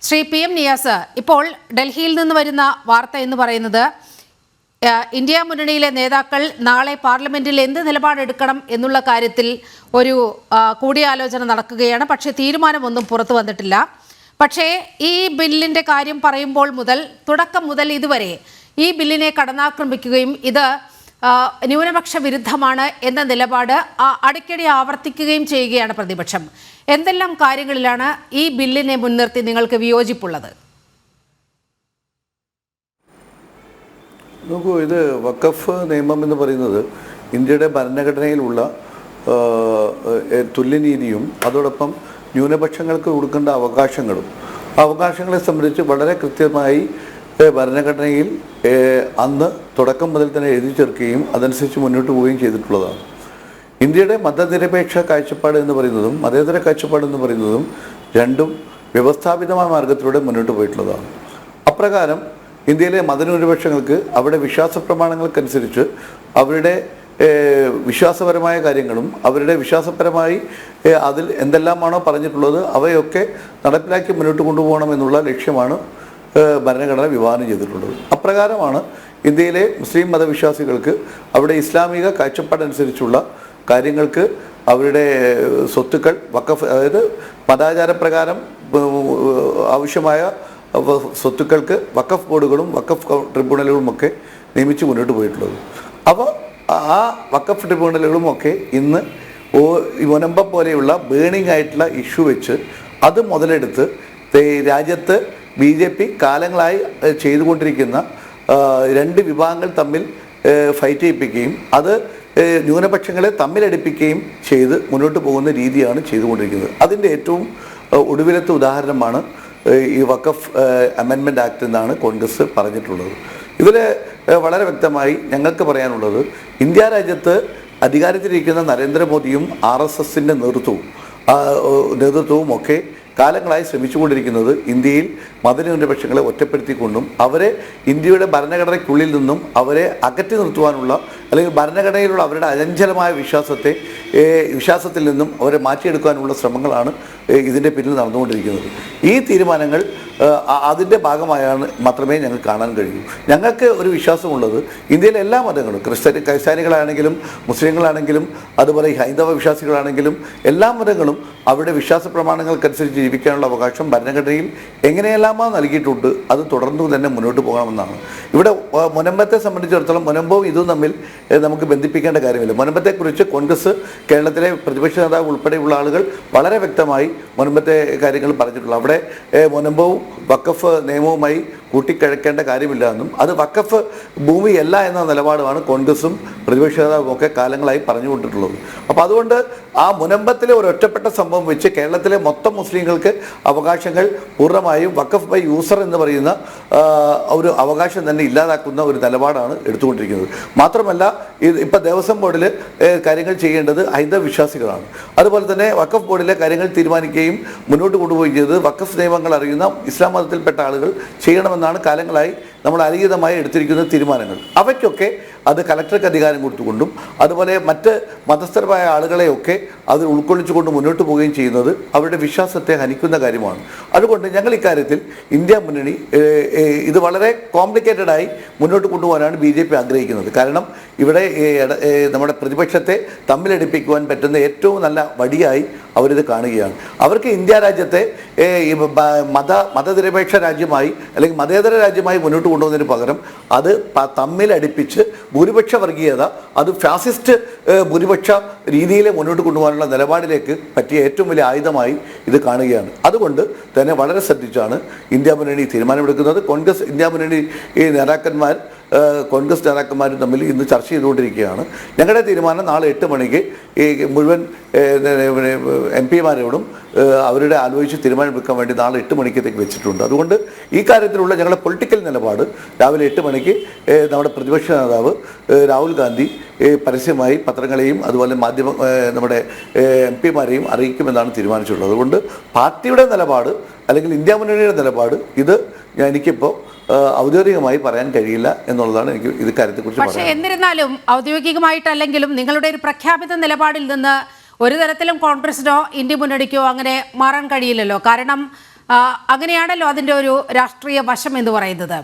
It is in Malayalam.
ശ്രീ പി എം നിയാസ്, ഇപ്പോൾ ഡൽഹിയിൽ നിന്ന് വരുന്ന വാർത്ത എന്ന് പറയുന്നത് ഇന്ത്യ മുന്നണിയിലെ നേതാക്കൾ നാളെ പാർലമെന്റിൽ എന്ത് നിലപാടെടുക്കണം എന്നുള്ള കാര്യത്തിൽ ഒരു കൂടിയാലോചന നടക്കുകയാണ്. പക്ഷേ തീരുമാനമൊന്നും പുറത്തു വന്നിട്ടില്ല. പക്ഷേ ഈ ബില്ലിൻ്റെ കാര്യം പറയുമ്പോൾ തുടക്കം മുതൽ ഇതുവരെ ഈ ബില്ലിനെ കടന്നാക്രമിക്കുകയും ഇത് ന്യൂനപക്ഷ വിരുദ്ധമാണ് എന്ന നിലപാട് അടിക്കടി ആവർത്തിക്കുകയും ചെയ്യുകയാണ് പ്രതിപക്ഷം. എന്തെല്ലാം കാര്യങ്ങളിലാണ് ഈ ബില്ലിനെ മുൻനിർത്തി നിങ്ങൾക്ക് വിയോജിപ്പുള്ളത്? നോക്കൂ, ഇത് വഖഫ് നിയമം എന്ന് പറയുന്നത് ഇന്ത്യയുടെ ഭരണഘടനയിലുള്ള തുല്യനീതിയും അതോടൊപ്പം ന്യൂനപക്ഷങ്ങൾക്ക് കൊടുക്കേണ്ട അവകാശങ്ങളെ സംബന്ധിച്ച് വളരെ കൃത്യമായി ഭരണഘടനയിൽ അന്ന് തുടക്കം മുതൽ തന്നെ എഴുതി ചേർക്കുകയും അതനുസരിച്ച് മുന്നോട്ട് പോവുകയും ചെയ്തിട്ടുള്ളതാണ്. ഇന്ത്യയുടെ മതനിരപേക്ഷ കാഴ്ചപ്പാട് എന്ന് പറയുന്നതും മതേതര കാഴ്ചപ്പാട് എന്ന് പറയുന്നതും രണ്ടും വ്യവസ്ഥാപിതമായ മാർഗത്തിലൂടെ മുന്നോട്ട് പോയിട്ടുള്ളതാണ്. അപ്രകാരം ഇന്ത്യയിലെ മതന്യൂനപക്ഷങ്ങൾക്ക് അവരുടെ വിശ്വാസ പ്രമാണങ്ങൾക്കനുസരിച്ച് അവരുടെ വിശ്വാസപരമായ കാര്യങ്ങളും അവരുടെ വിശ്വാസപരമായി അതിൽ എന്തെല്ലാമാണോ പറഞ്ഞിട്ടുള്ളത് അവയൊക്കെ നടപ്പിലാക്കി മുന്നോട്ട് കൊണ്ടുപോകണമെന്നുള്ള ലക്ഷ്യമാണ് ഭരണഘടന വിഭാവനം ചെയ്തിട്ടുള്ളത്. അപ്രകാരമാണ് ഇന്ത്യയിലെ മുസ്ലിം മതവിശ്വാസികൾക്ക് അവരുടെ ഇസ്ലാമിക കാഴ്ചപ്പാടനുസരിച്ചുള്ള കാര്യങ്ങൾക്ക് അവരുടെ സ്വത്തുക്കൾ വഖഫ്, അതായത് മതാചാരപ്രകാരം ആവശ്യമായ സ്വത്തുക്കൾക്ക് വഖഫ് ബോർഡുകളും വഖഫ് ട്രിബ്യൂണലുകളുമൊക്കെ നിയമിച്ച് മുന്നോട്ട് പോയിട്ടുള്ളത്. അപ്പോൾ ആ വഖഫ് ട്രിബ്യൂണലുകളുമൊക്കെ ഇന്ന് മുനമ്പം പോലെയുള്ള ബേണിംഗ് ആയിട്ടുള്ള ഇഷ്യൂ വെച്ച് അത് മുതലെടുത്ത് രാജ്യത്ത് BJP കാലങ്ങളായി ചെയ്തുകൊണ്ടിരിക്കുന്ന രണ്ട് വിഭാഗങ്ങൾ തമ്മിൽ ഫൈറ്റ് ചെയ്യിപ്പിക്കുകയും അത് ന്യൂനപക്ഷങ്ങളെ തമ്മിലടിപ്പിക്കുകയും ചെയ്ത് മുന്നോട്ട് പോകുന്ന രീതിയാണ് ചെയ്തുകൊണ്ടിരിക്കുന്നത്. അതിൻ്റെ ഏറ്റവും ഒടുവിലത്തെ ഉദാഹരണമാണ് ഈ വഖഫ് അമെൻമെൻറ്റ് ആക്ട് എന്നാണ് കോൺഗ്രസ് പറഞ്ഞിട്ടുള്ളത്. ഇതിൽ വളരെ വ്യക്തമായി ഞങ്ങൾക്ക് പറയാനുള്ളത്, ഇന്ത്യ രാജ്യത്ത് അധികാരത്തിലിരിക്കുന്ന നരേന്ദ്രമോദിയും RSSൻ്റെ നേതൃത്വവും ഒക്കെ കാലങ്ങളായി ശ്രമിച്ചുകൊണ്ടിരിക്കുന്നത് ഇന്ത്യയിൽ മതന്യൂനപക്ഷങ്ങളെ ഒറ്റപ്പെടുത്തിക്കൊണ്ടും അവരെ ഇന്ത്യയുടെ ഭരണഘടനയ്ക്കുള്ളിൽ നിന്നും അവരെ അകറ്റി നിർത്തുവാനുള്ള അല്ലെങ്കിൽ ഭരണഘടനയിലുള്ള അവരുടെ അചഞ്ചലമായ വിശ്വാസത്തിൽ നിന്നും അവരെ മാറ്റിയെടുക്കാനുള്ള ശ്രമങ്ങളാണ് ഇതിൻ്റെ പിന്നിൽ നടന്നുകൊണ്ടിരിക്കുന്നത്. ഈ തീരുമാനങ്ങൾ അതിൻ്റെ ഭാഗമായാണ് മാത്രമേ ഞങ്ങൾക്ക് കാണാൻ കഴിയൂ. ഞങ്ങൾക്ക് ഒരു വിശ്വാസമുള്ളത്, ഇന്ത്യയിലെ എല്ലാ മതങ്ങളും ക്രിസ്ത്യാനികളാണെങ്കിലും മുസ്ലിങ്ങളാണെങ്കിലും അതുപോലെ ഹൈന്ദവ വിശ്വാസികളാണെങ്കിലും എല്ലാ മതങ്ങളും അവരുടെ വിശ്വാസ പ്രമാണങ്ങൾക്കനുസരിച്ച് ജീവിക്കാനുള്ള അവകാശം ഭരണഘടനയിൽ എങ്ങനെയെല്ലാമാ നൽകിയിട്ടുണ്ട് അത് തുടർന്നു തന്നെ മുന്നോട്ട് പോകണമെന്നാണ്. ഇവിടെ മുനമ്പത്തെ സംബന്ധിച്ചിടത്തോളം മുനമ്പവും ഇതും തമ്മിൽ നമുക്ക് ബന്ധിപ്പിക്കേണ്ട കാര്യമില്ല. മുനമ്പത്തെക്കുറിച്ച് കോൺഗ്രസ് കേരളത്തിലെ പ്രതിപക്ഷ നേതാവ് ഉൾപ്പെടെയുള്ള ആളുകൾ വളരെ വ്യക്തമായി മുനമ്പത്തെ കാര്യങ്ങൾ പറഞ്ഞിട്ടുള്ളൂ. അവിടെ മുനമ്പവും വഖഫ് നിയമവുമായി കൂട്ടിക്കഴക്കേണ്ട കാര്യമില്ല എന്നും അത് വഖഫ് ഭൂമിയല്ല എന്ന നിലപാടുമാണ് കോൺഗ്രസും പ്രതിപക്ഷ നേതാവും ഒക്കെ കാലങ്ങളായി പറഞ്ഞുകൊണ്ടിട്ടുള്ളത്. അപ്പോൾ അതുകൊണ്ട് ആ മുനമ്പത്തിലെ ഒരു ഒറ്റപ്പെട്ട സംഭവം വെച്ച് കേരളത്തിലെ മൊത്തം മുസ്ലിങ്ങൾക്ക് അവകാശങ്ങൾ പൂർണ്ണമായും വഖഫ് ബൈ യൂസർ എന്ന് പറയുന്ന ഒരു അവകാശം തന്നെ ഇല്ലാതാക്കുന്ന ഒരു നിലപാടാണ് എടുത്തുകൊണ്ടിരിക്കുന്നത്. മാത്രമല്ല ഇപ്പോൾ ദേവസ്വം ബോർഡിൽ കാര്യങ്ങൾ ചെയ്യേണ്ടത് ഹൈന്ദവ വിശ്വാസികളാണ്. അതുപോലെ തന്നെ വഖഫ് ബോർഡിലെ കാര്യങ്ങൾ തീരുമാനിക്കുകയും മുന്നോട്ട് കൊണ്ടുപോവുകയും ചെയ്തത് വഖഫ് നിയമങ്ങൾ അറിയുന്ന ഇസ്ലാം മതത്തിൽപ്പെട്ട ആളുകൾ ചെയ്യണമെന്നാണ് കാലങ്ങളായി നമ്മൾ അലിഖിതമായി എടുത്തിരിക്കുന്ന തീരുമാനങ്ങൾ. അവയ്ക്കൊക്കെ അത് കലക്ടർക്ക് അധികാരം കൊടുത്തുകൊണ്ടും അതുപോലെ മറ്റ് മതസ്ഥരമായ ആളുകളെയൊക്കെ അത് ഉൾക്കൊള്ളിച്ചുകൊണ്ട് മുന്നോട്ട് പോവുകയും ചെയ്യുന്നത് അവരുടെ വിശ്വാസത്തെ ഹനിക്കുന്ന കാര്യമാണ്. അതുകൊണ്ട് ഞങ്ങൾ ഇക്കാര്യത്തിൽ ഇന്ത്യ മുന്നണി ഇത് വളരെ കോംപ്ലിക്കേറ്റഡായി മുന്നോട്ട് കൊണ്ടുപോകാനാണ് BJP ആഗ്രഹിക്കുന്നത്. കാരണം ഇവിടെ നമ്മുടെ പ്രതിപക്ഷത്തെ തമ്മിലടിപ്പിക്കുവാൻ പറ്റുന്ന ഏറ്റവും നല്ല വടിയായി അവരിത് കാണുകയാണ്. അവർക്ക് ഇന്ത്യ രാജ്യത്തെ മതനിരപേക്ഷ രാജ്യമായി അല്ലെങ്കിൽ മതേതര രാജ്യമായി മുന്നോട്ട് കൊണ്ടുപോകുന്നതിന് പകരം അത് തമ്മിലടിപ്പിച്ച് ഭൂരിപക്ഷ വർഗീയത അത് ഫാസിസ്റ്റ് ഭൂരിപക്ഷ രീതിയിൽ മുന്നോട്ട് കൊണ്ടുപോകാനുള്ള നിലപാടിലേക്ക് പറ്റിയ ഏറ്റവും വലിയ ആയുധമായി ഇത് കാണുകയാണ്. അതുകൊണ്ട് തന്നെ വളരെ ശ്രദ്ധിച്ചാണ് ഇന്ത്യ മുന്നണി തീരുമാനമെടുക്കുന്നത്. ഇന്ത്യ മുന്നണി കോൺഗ്രസ് നേതാക്കന്മാരും തമ്മിൽ ഇന്ന് ചർച്ച ചെയ്തുകൊണ്ടിരിക്കുകയാണ്. ഞങ്ങളുടെ തീരുമാനം നാളെ 8 മണിക്ക് ഈ മുഴുവൻ MP-മാരോടും അവരുടെ ആലോചിച്ച് തീരുമാനമെടുക്കാൻ വേണ്ടി നാളെ 8 മണിക്കത്തേക്ക് വെച്ചിട്ടുണ്ട്. അതുകൊണ്ട് ഈ കാര്യത്തിലുള്ള ഞങ്ങളുടെ പൊളിറ്റിക്കൽ നിലപാട് രാവിലെ 8 മണിക്ക് നമ്മുടെ പ്രതിപക്ഷ നേതാവ് രാഹുൽ ഗാന്ധി പരസ്യമായി പത്രങ്ങളെയും അതുപോലെ നമ്മുടെ MP-മാരെയും അറിയിക്കുമെന്നാണ് തീരുമാനിച്ചിട്ടുള്ളത്. അതുകൊണ്ട് പാർട്ടിയുടെ നിലപാട് അല്ലെങ്കിൽ ഇന്ത്യ മുന്നണിയുടെ നിലപാട് ഇത് എനിക്കിപ്പോൾ ഔദ്യോഗികമായി പറയാൻ കഴിയില്ല എന്നുള്ളതാണ് എനിക്ക് ഇത് കാര്യത്തെക്കുറിച്ച് പറയാം. പക്ഷേ എന്നിരുന്നാലും ഔദ്യോഗികമായിട്ടല്ലെങ്കിലും നിങ്ങളുടെ ഒരു പ്രഖ്യാപിത നിലപാടിൽ നിന്ന് ഒരു തരത്തിലും കോൺഗ്രസിനോ ഇന്ത്യ മുന്നണിക്കോ അങ്ങനെ മാറാൻ കഴിയില്ലല്ലോ. കാരണം അങ്ങനെയാണല്ലോ അതിൻ്റെ ഒരു രാഷ്ട്രീയ വശം എന്ന് പറയുന്നത്.